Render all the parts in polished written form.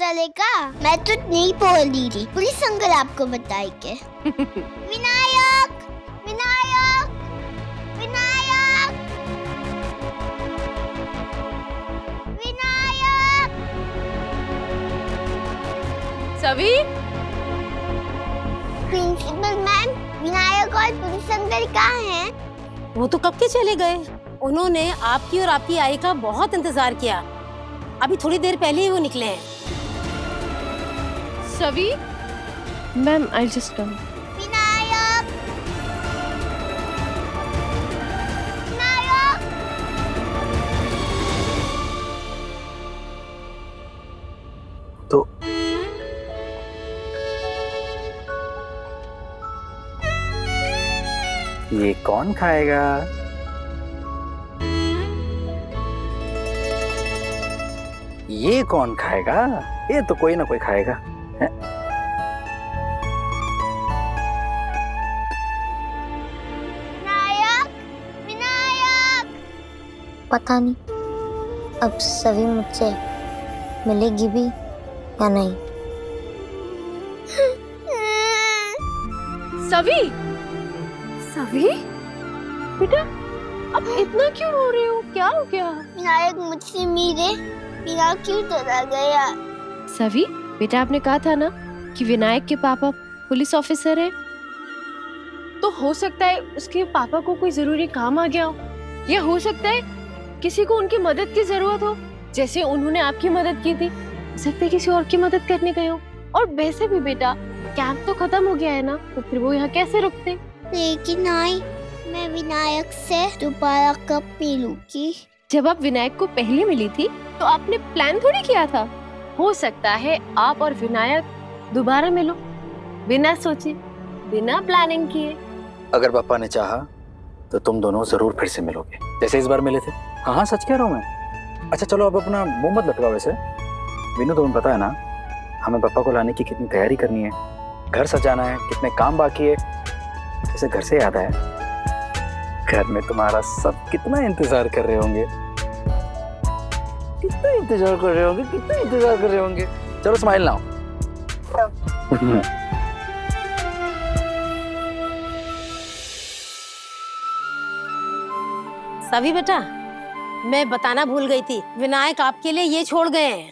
चलेगा? मैं तो नहीं बोल रही थी, पुलिस अंकल आपको बताएंगे। विनायक, विनायक, विनायक, विनायक। सभी, प्रिंसिपल मैम, विनायक और पुलिस अंकल कहाँ हैं? वो तो कब के चले गए। उन्होंने आपकी और आपकी आई का बहुत इंतजार किया। अभी थोड़ी देर पहले ही वो निकले हैं। सभी, ma'am I just come. Vinayak, Vinayak. तो ये कौन खाएगा? ये कौन खाएगा? ये तो कोई ना कोई खाएगा। विनायक, विनायक। पता नहीं अब सभी मुझसे मिलेगी भी या नहीं। सभी, सभी, बेटा अब इतना क्यों रो रहे हो? क्या हो गया? विनायक मुझसे मिले बिना क्यों चला गया? सभी, बेटा आपने कहा था ना कि विनायक के पापा पुलिस ऑफिसर हैं, तो हो सकता है उसके पापा को कोई जरूरी काम आ गया हो, या हो सकता है किसी को उनकी मदद की जरूरत हो, जैसे उन्होंने आपकी मदद की थी। हो सकता है किसी और की मदद करने गए हो। और वैसे भी बेटा कैंप तो खत्म हो गया है ना, तो फिर वो यहाँ कैसे रुकते? लेकिन आई, मैं विनायक से दोबारा कब मिलूंगी? जब आप विनायक को पहले मिली थी तो आपने प्लान थोड़ी किया था। हो सकता है आप और विनायक दोबारा मिलो, बिना सोचे, बिना प्लानिंग किए। अगर पापा ने चाहा तो तुम दोनों जरूर फिर से मिलोगे, जैसे इस बार मिले थे। हाँ हाँ, सच कह रहा हूँ मैं। अच्छा चलो, अब अपना मुंह मत लटकाओ। वैसे विनू, तुम्हें पता है ना हमें पापा को लाने की कितनी तैयारी करनी है, घर सजाना है, कितने काम बाकी है। जैसे घर से याद आया, घर में तुम्हारा सब कितना इंतजार कर रहे होंगे, कितना इंतजार कर रहे होंगे, कितना इंतजार कर रहे होंगे। चलो स्माइल लाओ। सभी बेटा, मैं बताना भूल गई थी, विनायक आपके लिए ये छोड़ गए हैं।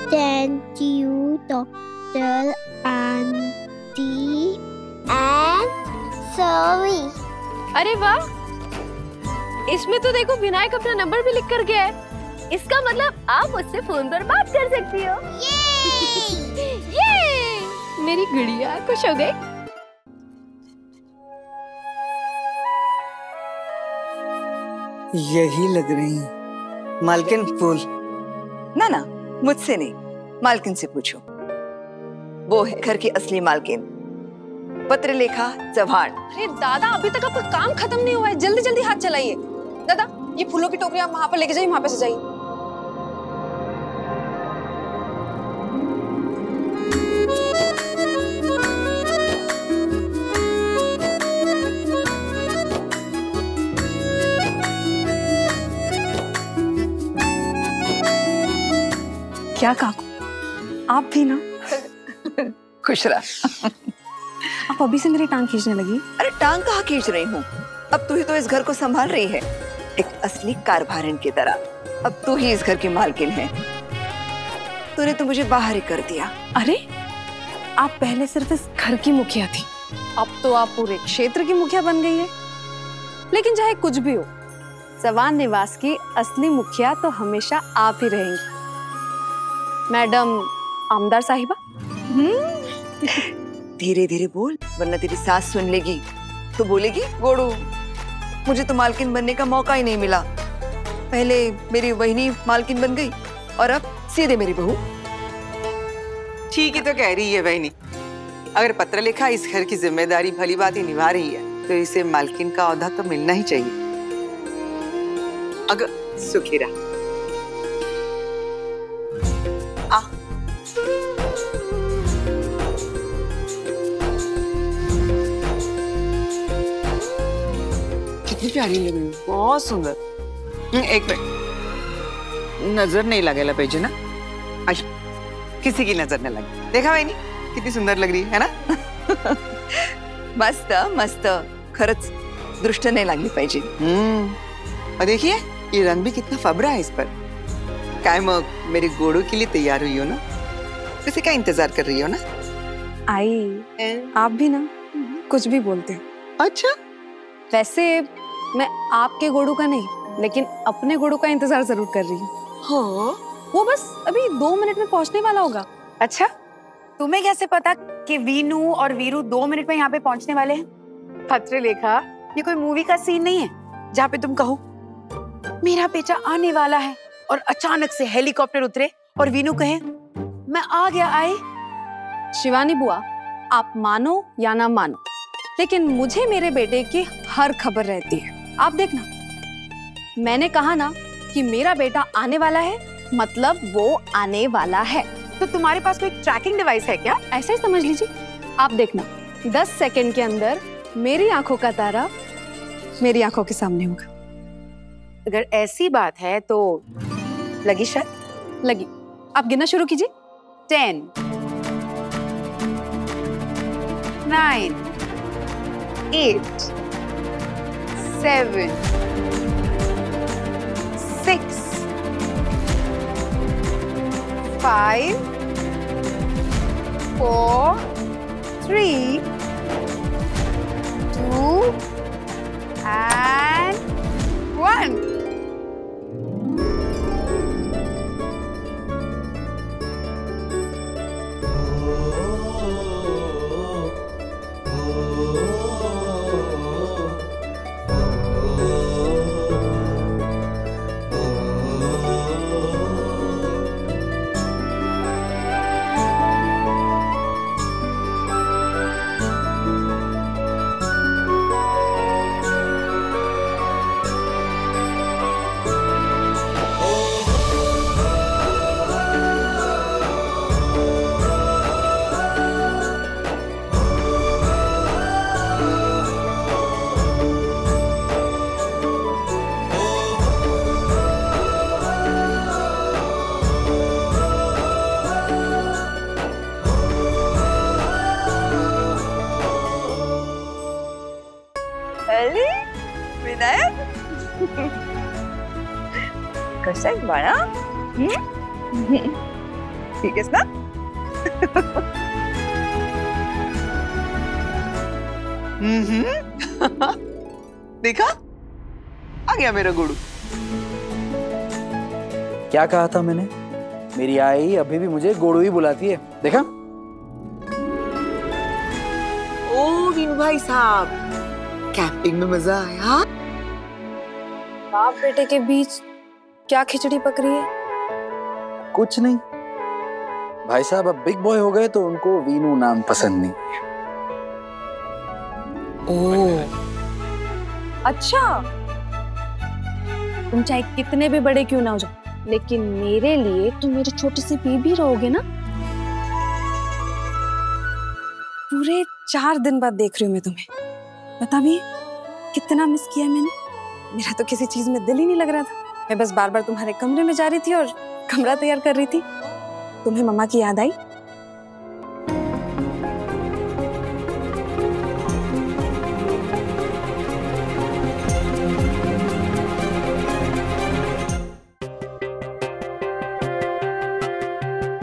Thank you, Dr. Auntie and Zoe. अरे वाह, इसमें तो देखो विनायक अपना नंबर भी लिख कर गया है। इसका मतलब आप उससे फोन पर बात कर सकती हो। ये मेरी गुड़िया खुश हो गई। यही लग रही है मालकिन फूल। ना ना, मुझसे नहीं, मालकिन से पूछो। वो है घर की असली मालकिन, पत्रलेखा चौहान। अरे दादा, अभी तक आपका काम खत्म नहीं हुआ है, जल्दी जल्दी हाथ चलाइए। दादा, ये फूलों की टोकरी आप वहां पर लेके जाइए, वहां पे सजाइए। क्या काकू, आप भी ना? खुश रहा। आप अभी से मेरी टांग खींचने लगी। अरे टांग कहाँ खींच रही हूँ, अब तू ही तो इस घर को संभाल रही है, एक असली कारभारिन की तरह। अब तू ही इस घर की मालकिन है। तूने तो मुझे बाहर ही कर दिया। अरे, आप पहले सिर्फ इस घर की मुखिया थी, अब तो आप पूरे क्षेत्र की मुखिया बन गई है। लेकिन चाहे कुछ भी हो, सवान निवास की असली मुखिया तो हमेशा आप ही रहेंगी, मैडम आमदार साहिबा। धीरे धीरे बोल, वरना तेरी सास सुन लेगी तो बोलेगी गोड़ू मुझे तो मालकिन बनने का मौका ही नहीं मिला। पहले मेरी वहिनी मालकिन बन गई और अब सीधे मेरी बहू। ठीक ही तो कह रही है बहनी, अगर पत्रलेखा इस घर की जिम्मेदारी भली बात ही निभा रही है तो इसे मालकिन का औहदा तो मिलना ही चाहिए। अगर सुखी रहा। आ कितनी प्यारी लग रही है, बहुत सुंदर। एक मिनट, नजर नहीं लगायला पाहिजे ना. आई, किसी की नजर न लगे. देखा वहिनी किती सुंदर लग रही है ना. मस्त मस्त, खरंच दृष्ट नहीं लागली पाहिजे. और देखिए ये रंग भी कितना फबरा है इस पर. काय मग मेरी गोड़ू के लिए तैयार हुई हो ना? किसी का इंतजार कर रही हो ना? आई, आप भी ना कुछ भी बोलते हो. अच्छा, वैसे मैं आपके गोड़ू का नहीं, लेकिन अपने गोड़ू का इंतजार जरूर कर रही हूँ. हाँ, वो बस अभी 2 मिनट में पहुंचने वाला होगा. अच्छा, तुम्हें कैसे पता कि वीनू और वीरू 2 मिनट में यहाँ पे पहुंचने वाले हैं? पत्रलेखा, ये कोई मूवी का सीन नहीं है जहाँ पे तुम कहो मेरा बेटा आने वाला है और अचानक से हेलीकॉप्टर उतरे और वीनू कहे मैं आ गया. आए शिवानी बुआ, आप मानो या ना मानो, लेकिन मुझे मेरे बेटे की हर खबर रहती है. आप देखना, मैंने कहा ना कि मेरा बेटा आने वाला है, मतलब वो आने वाला है. तो तुम्हारे पास कोई ट्रैकिंग डिवाइस है क्या? ऐसा ही समझ लीजिए. आप देखना, 10 सेकंड के अंदर मेरी आंखों का तारा मेरी आंखों के सामने होगा. अगर ऐसी बात है तो लगी शायद. लगी. आप गिनना शुरू कीजिए. 10, 9, 8, 7, 6, 5, 4, 3, 2 and 1. कसं आहे बाळा? ठीक आहेस ना? देखा, आ गया मेरा गोड़ू. क्या कहा था मैंने? मेरी आई अभी भी मुझे गोड़ू ही बुलाती है. देखा? ओ वीनू भाई साहब, कैंपिंग में मजा आया? बाप बेटे के बीच क्या खिचड़ी पक रही है? कुछ नहीं. भाई साहब अब बिग बॉय हो गए तो उनको वीनू नाम पसंद नहीं. ओह, अच्छा, तुम चाहे कितने भी बड़े क्यों ना हो जाओ, लेकिन मेरे लिए तुम मेरे छोटे से बेबी रहोगे ना. पूरे 4 दिन बाद देख रही हूँ मैं तुम्हें. बता भी कितना मिस किया मैंने. मेरा तो किसी चीज में दिल ही नहीं लग रहा था. मैं बस बार बार तुम्हारे कमरे में जा रही थी और कमरा तैयार कर रही थी. तुम्हें मम्मा की याद आई?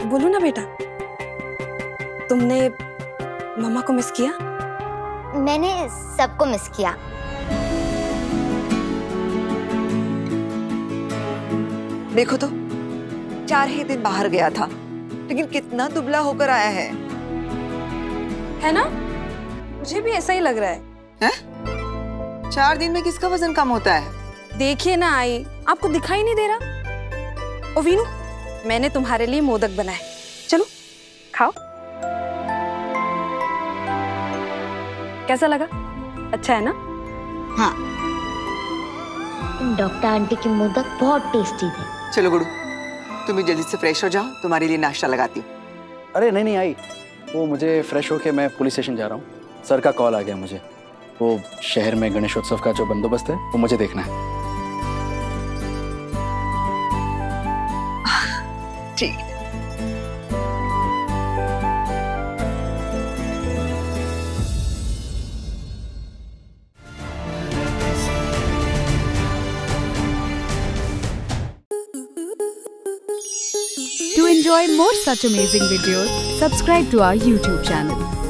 बोलो ना बेटा, तुमने मम्मा को मिस किया? मैंने सबको मिस किया. देखो तो, 4 ही दिन बाहर गया था, लेकिन कितना दुबला होकर आया है ना? मुझे भी ऐसा ही लग रहा है. हैं? 4 दिन में किसका वजन कम होता है? देखिए ना आई, आपको दिखाई नहीं दे रहा? ओ वीनू, मैंने तुम्हारे लिए मोदक बनाए, चलो खाओ. कैसा लगा? अच्छा है ना? हाँ, डॉक्टर आंटी की मोदक बहुत टेस्टी थे. चलो गुड़ू, तुम जल्दी से फ्रेश हो जाओ, तुम्हारे लिए नाश्ता लगाती हूँ. अरे नहीं नहीं आई, वो मुझे फ्रेश होके मैं पुलिस स्टेशन जा रहा हूँ. सर का कॉल आ गया मुझे. वो शहर में गणेशोत्सव का जो बंदोबस्त है वो मुझे देखना है. ठीक। To enjoy more such amazing videos, subscribe to our YouTube channel.